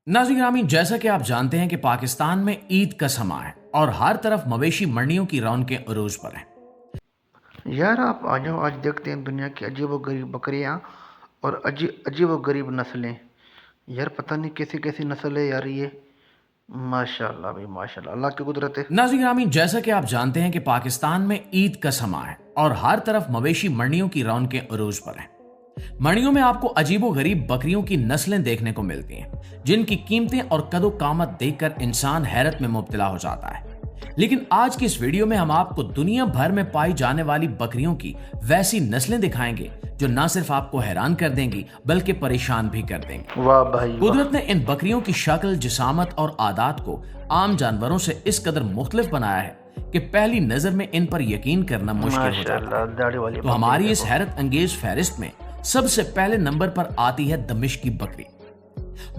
नाज़रीन ग्रामी, जैसा कि आप जानते हैं कि पाकिस्तान में ईद का समा है और हर तरफ मवेशी मंडियों की रौनकें अरूज पर हैं। यार आप आ जाओ, आज देखते हैं दुनिया की अजीब व गरीब बकरियां और अजीब व गरीब नस्लें। यार पता नहीं कैसी कैसी नस्ल है यार ये। माशाल्लाह भाई माशाल्लाह, अल्लाह की कुदरत है। नाज़रीन ग्रामी, जैसा कि आप जानते हैं कि पाकिस्तान में ईद का समा है और हर तरफ मवेशी मंडियों की रौनकें अरूज पर हैं। मंडियों में आपको अजीबो गरीब बकरियों की नस्लें देखने को मिलती हैं, जिनकी कीमतें और कदो कामत देखकर इंसान हैरत में मुब्तला हो जाता है। लेकिन आज की इस वीडियो में हम आपको दुनिया भर में पाई जाने वाली बकरियों की वैसी नस्लें दिखाएंगे जो न सिर्फ आपको हैरान कर देंगी बल्कि परेशान भी कर देंगी। वाह भाई वाह। कुदरत ने इन बकरियों की शक्ल, जिसामत और आदात को आम जानवरों से इस कदर मुख्तलिफ बनाया है कि पहली नजर में इन पर यकीन करना मुश्किल हो जाता है। दाढ़ी वाली तो हमारी इस हैरत अंगेज फहरिस्त में सबसे पहले नंबर पर आती है दमिश्की बकरी।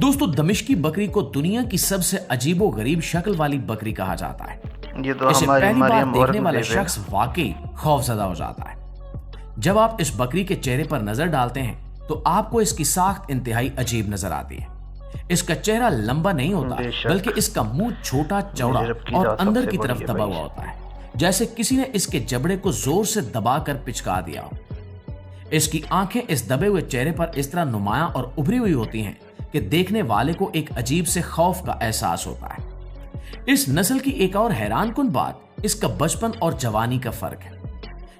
दोस्तों, दमिश्की बकरी को दुनिया की सबसे अजीबो गरीब शक्ल वाली बकरी कहा जाता है। ये तो इसे हमारी पहली बार मरियम देखने वाला औरत शख्स वाकई खौफजदा हो जाता है। जब आप इस बकरी के चेहरे पर नजर डालते हैं तो आपको इसकी साख्त इंतहाई अजीब नजर आती है। इसका चेहरा लंबा नहीं होता, बल्कि इसका मुंह छोटा, चौड़ा और अंदर की तरफ दबा हुआ होता है, जैसे किसी ने इसके जबड़े को जोर से दबाकर पिचका दिया हो। इसकी आंखें इस दबे हुए चेहरे पर इस तरह नुमायां और उभरी हुई होती हैं कि देखने वाले को एक अजीब से खौफ का एहसास होता है। इस नस्ल की एक और हैरानकुन बात इसका बचपन और जवानी का फर्क है।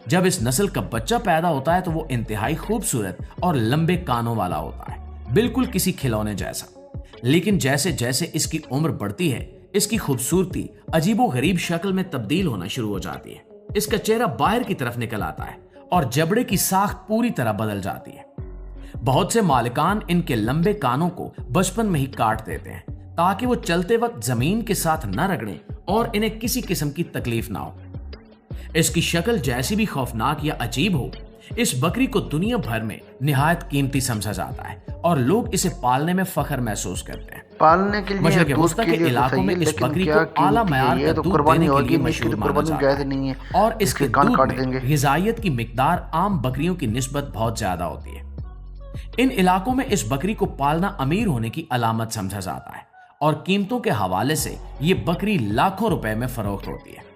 जब इस नस्ल का बच्चा पैदा होता है तो वो इंतहाई खूबसूरत और लंबे कानों वाला होता है, बिल्कुल किसी खिलौने जैसा। लेकिन जैसे जैसे इसकी उम्र बढ़ती है, इसकी खूबसूरती अजीबो गरीब शक्ल में तब्दील होना शुरू हो जाती है। इसका चेहरा बाहर की तरफ निकल आता है और जबड़े की साख्त पूरी तरह बदल जाती है। बहुत से मालिकान इनके लंबे कानों को बचपन में ही काट देते हैं ताकि वो चलते वक्त जमीन के साथ न रगड़ें और इन्हें किसी किस्म की तकलीफ ना हो। इसकी शक्ल जैसी भी खौफनाक या अजीब हो, इस बकरी को दुनिया भर में निहायत कीमती समझा जाता है और लोग इसे पालने में फख्र महसूस करते हैं। पालने के लिए मशरक़ वस्ता के इलाकों में इस बकरी को आला मयार का दूध देने के लिए मशहूर माना जाता है और इसके दूध में ग़िज़ाइयत की मिक़दार आम बकरियों की निस्बत बहुत ज्यादा होती है। इन इलाकों में इस बकरी को पालना अमीर होने की अलामत समझा जाता है और कीमतों के हवाले से ये बकरी लाखों रुपए में फरोख्त होती है।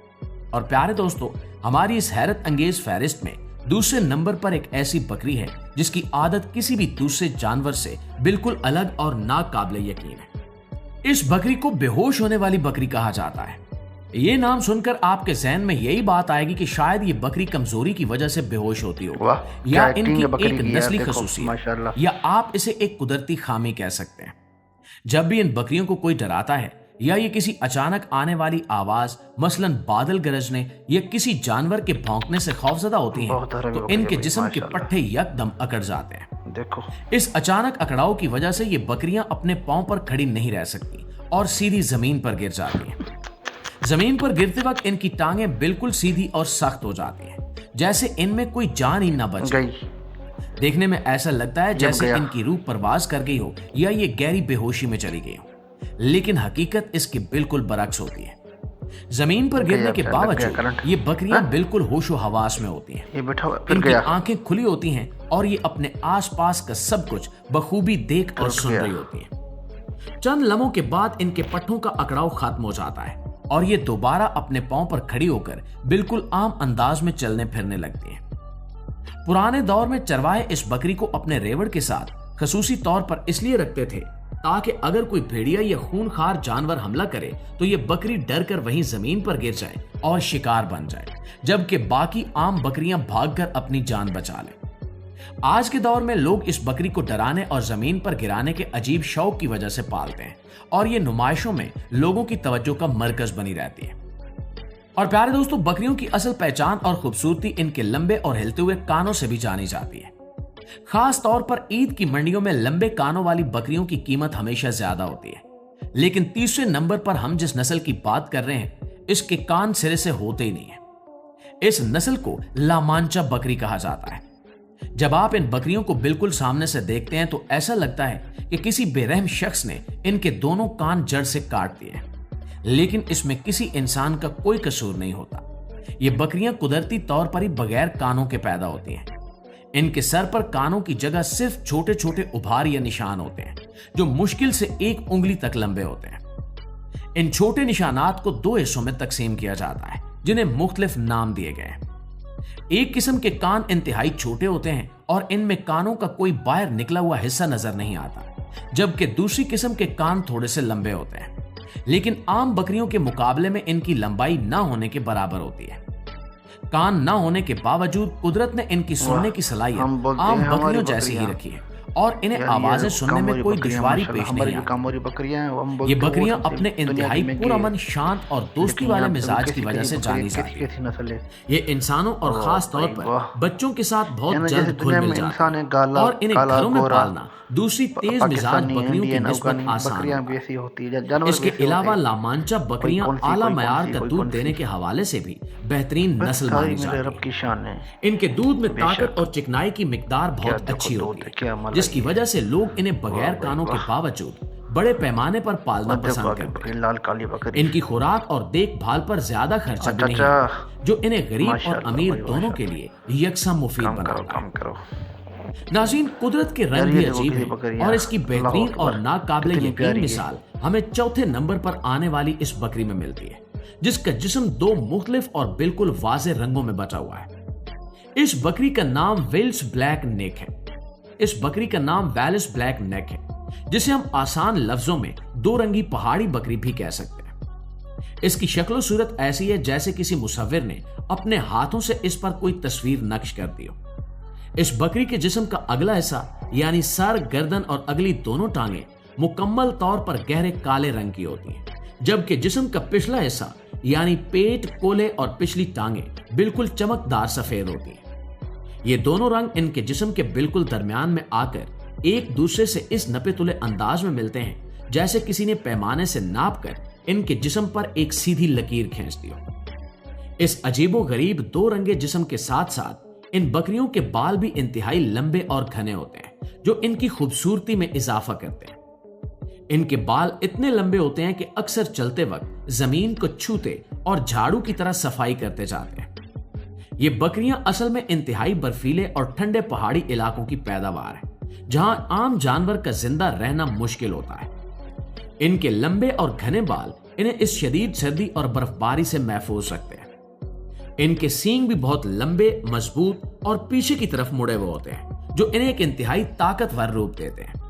और प्यारे दोस्तों, हमारी इस हैरत अंगेज फहरिस्त में दूसरे नंबर पर एक ऐसी बकरी है जिसकी आदत किसी भी दूसरे जानवर से बिल्कुल अलग और नाकाबिले यकीन है। इस बकरी को बेहोश होने वाली बकरी कहा जाता है। ये नाम सुनकर आपके जहन में यही बात आएगी कि शायद ये बकरी कमजोरी की वजह से बेहोश होती हो, या इनकी एक नस्ली खसूसियत, या आप इसे एक कुदरती खामी कह सकते हैं। जब भी इन बकरियों को कोई डराता है या ये किसी अचानक आने वाली आवाज, मसलन बादल गरजने या किसी जानवर के भौंकने से खौफजदा होती हैं, तो इनके जिस्म के पट्टे यकदम अकड़ जाते हैं। देखो, इस अचानक अकड़ाव की वजह से ये बकरियां अपने पांव पर खड़ी नहीं रह सकती और सीधी जमीन पर गिर जाती हैं। जमीन पर गिरते वक्त इनकी टांगें बिल्कुल सीधी और सख्त हो जाती हैं, जैसे इनमें कोई जान ही ना बच गई। देखने में ऐसा लगता है जैसे इनकी रूह परवाज कर गई हो या ये गहरी बेहोशी में चली गई हो, लेकिन हकीकत इसके बिल्कुल बरक्स होती है। जमीन पर गिरने के बावजूद ये बकरियां बिल्कुल होशो हवास में होती हैं। इनकी आंखें खुली होती हैं और ये अपने आसपास का सब कुछ बखूबी देख और सुन रही होती हैं। चंद लम्हों के बाद इनके पट्टों का अकड़ाव खत्म हो जाता है और ये दोबारा अपने पांव पर खड़ी होकर बिल्कुल आम अंदाज में चलने फिरने लगती हैं। पुराने दौर में चरवाहे इस बकरी को अपने रेवड़ के साथ खसूसी तौर पर इसलिए रखते थे ताकि अगर कोई भेड़िया या खूनखार जानवर हमला करे तो ये बकरी डर कर वहीं जमीन पर गिर जाए और शिकार बन जाए, जबकि बाकी आम बकरियां भागकर अपनी जान बचा लें। आज के दौर में लोग इस बकरी को डराने और जमीन पर गिराने के अजीब शौक की वजह से पालते हैं और ये नुमाइशों में लोगों की तवज्जो का मरकज बनी रहती है। और प्यारे दोस्तों, बकरियों की असल पहचान और खूबसूरती इनके लंबे और हिलते हुए कानों से भी जानी जाती है। खास तौर पर ईद की मंडियों में लंबे कानों वाली बकरियों की कीमत हमेशा ज्यादा होती है। लेकिन तीसरे नंबर पर हम जिस नस्ल की बात कर रहे हैं, इसके कान सिरे से होते ही नहीं है। इस नस्ल को लामांचा बकरी कहा जाता है। जब आप इन बकरियों को बिल्कुल सामने से देखते हैं तो ऐसा लगता है कि किसी बेरहम शख्स ने इनके दोनों कान जड़ से काट दिए, लेकिन इसमें किसी इंसान का कोई कसूर नहीं होता। ये बकरियां कुदरती तौर पर ही बगैर कानों के पैदा होती हैं। इनके सर पर कानों की जगह सिर्फ छोटे छोटे उभार या निशान होते हैं जो मुश्किल से 1 उंगली तक लंबे होते हैं। इन छोटे निशानात को 2 हिस्सों में तकसीम किया जाता है जिन्हें मुख्तलिफ नाम दिए गए हैं। एक किस्म के कान इंतहाई छोटे होते हैं और इनमें कानों का कोई बाहर निकला हुआ हिस्सा नजर नहीं आता, जबकि दूसरी किस्म के कान थोड़े से लंबे होते हैं, लेकिन आम बकरियों के मुकाबले में इनकी लंबाई ना होने के बराबर होती है। कान ना होने के बावजूद कुदरत ने इनकी सुनने की सलाहियत आम बकरियों जैसी ही रखी है और इन्हें आवाजें सुनने में कोई दुश्वारी पेश नहीं आती। ये बकरियां अपने इंतहाई पुरअमन, शांत और दोस्ती वाले मिजाज की वजह से जानी जाती है। ये इंसानों और खास तौर पर बच्चों के साथ बहुत जल्द घुल मिल जाते हैं और इन्हें घरों में पालना दूसरी तेज मिजाज बकरियों की निस्बत आसान है। इसके अलावा लामांचा बकरियां आला मयार का दूध देने के हवाले से भी बेहतरीन नस्ल मानी जाती है। इनके दूध में ताकत और चिकनाई की मिकदार बहुत अच्छी होती है, जिसकी वजह से लोग इन्हें बगैर कानों के बावजूद बड़े पैमाने पर पालना पसंद करते हैं। इनकी खुराक और देखभाल पर ज्यादा खर्चा भी नहीं है, जो इन्हें गरीब और अमीर दोनों के लिए यकसा मुफीद बनाता है। नाज़रीन, कुदरत के रंग भी अजीब है और इसकी बेहतरीन और नाकाबिले यकीन मिसाल हमें चौथे नंबर पर आने वाली इस बकरी में मिलती है, जिसका जिस्म 2 मुख्तलिफ और बिल्कुल वाज़ेह रंगों में बटा हुआ है। इस बकरी का नाम वेल्स ब्लैक नेक है। इस बकरी का नाम वेल्स ब्लैक नेक है, जिसे हम आसान लफ्जों में 2 रंगी पहाड़ी बकरी भी कह सकते हैं। इसकी शक्ल सूरत ऐसी है जैसे किसी मुसव्विर ने अपने हाथों से इस पर कोई तस्वीर नक्श कर दी हो। इस बकरी के जिस्म का अगला हिस्सा यानी सर, गर्दन और अगली दोनों टांगे मुकम्मल तौर पर गहरे काले रंग की होती हैं, जबकि जिस्म का पिछला हिस्सा यानी पेट, कोले और पिछली टांगे बिल्कुल चमकदार सफेद होती हैं। ये दोनों रंग इनके जिस्म के बिल्कुल दरमियान में आकर एक दूसरे से इस नपे तुले अंदाज में मिलते हैं जैसे किसी ने पैमाने से नाप कर इनके जिस्म पर एक सीधी लकीर खींच दी हो। इस अजीबो गरीब 2 रंगे जिस्म के साथ साथ इन बकरियों के बाल भी इंतहाई लंबे और घने होते हैं, जो इनकी खूबसूरती में इजाफा करते हैं। इनके बाल इतने लंबे होते हैं कि अक्सर चलते वक्त जमीन को छूते और झाड़ू की तरह सफाई करते जाते हैं। ये बकरियां असल में इंतहाई बर्फीले और ठंडे पहाड़ी इलाकों की पैदावार है, जहां आम जानवर का जिंदा रहना मुश्किल होता है। इनके लंबे और घने बाल इन्हें इस शदीद सर्दी और बर्फबारी से महफूज रखते हैं। इनके सींग भी बहुत लंबे, मजबूत और पीछे की तरफ मुड़े हुए होते हैं, जो इन्हें एक इंतहाई ताकतवर रूप देते हैं।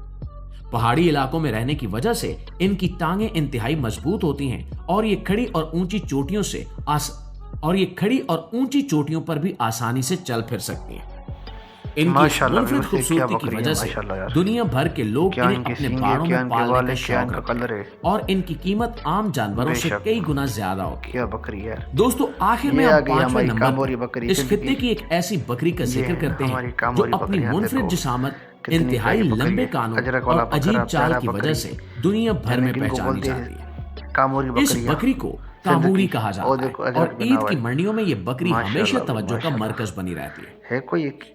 पहाड़ी इलाकों में रहने की वजह से इनकी टांगें इंतहाई मजबूत होती हैं और ये खड़ी और ऊंची चोटियों पर भी आसानी से चल फिर सकती हैं। इनकी मुनफरिद खूबसूरती की वजह से दुनिया भर के लोग इन्हें अपने बाड़ों में पालने का शौक रखते हैं और इनकी कीमत आम जानवरों से कई गुना ज्यादा होती है। दोस्तों, आखिर में हम 5वें नंबर पर इस खित्ते की एक ऐसी बकरी का जिक्र करते हैं जो अपनी मुनफरिद जिसामत, इंतहाई लंबे कानों और अजीब चाल की वजह से दुनिया भर में पहचानी जाती है। इस बकरी को कामूरी कहा जाता है और ईद की मंडियों में ये बकरी हमेशा तवज्जो का मरकज बनी रहती है।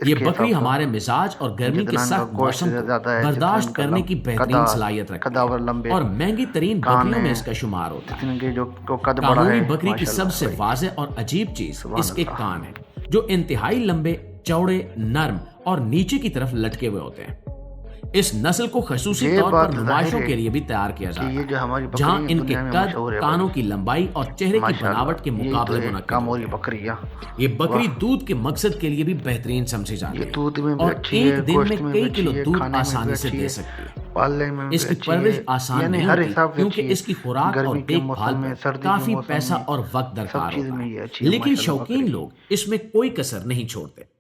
ये बकरी हमारे मिजाज और गर्मी के सख्त मौसम को बर्दाश्त करने की बेहतरीन सलाहियत रखती है और महंगी तरीन बकरियों में इसका शुमार होता है। कामूरी बकरी की सबसे वाज़ेह और अजीब चीज इसके कान है, जो इंतहाई लंबे, चौड़े, नर्म और नीचे की तरफ लटके हुए होते हैं। इस नस्ल को खसूसी तौर पर नुमाइशों के लिए भी तैयार किया जाता है, जहां इनके कद, कानों की लंबाई और चेहरे की बनावट के मुकाबले मुनक्किद है। ये बकरी दूध के मकसद के लिए भी बेहतरीन समझी जाती है और एक दिन में कई किलो दूध आसानी से दे सकती है। इसकी परवरिश आसान नहीं होती क्योंकि इसकी खुराक और देखभाल में काफी पैसा और वक्त दरकार होता है, लेकिन शौकीन लोग इसमें कोई कसर नहीं छोड़ते।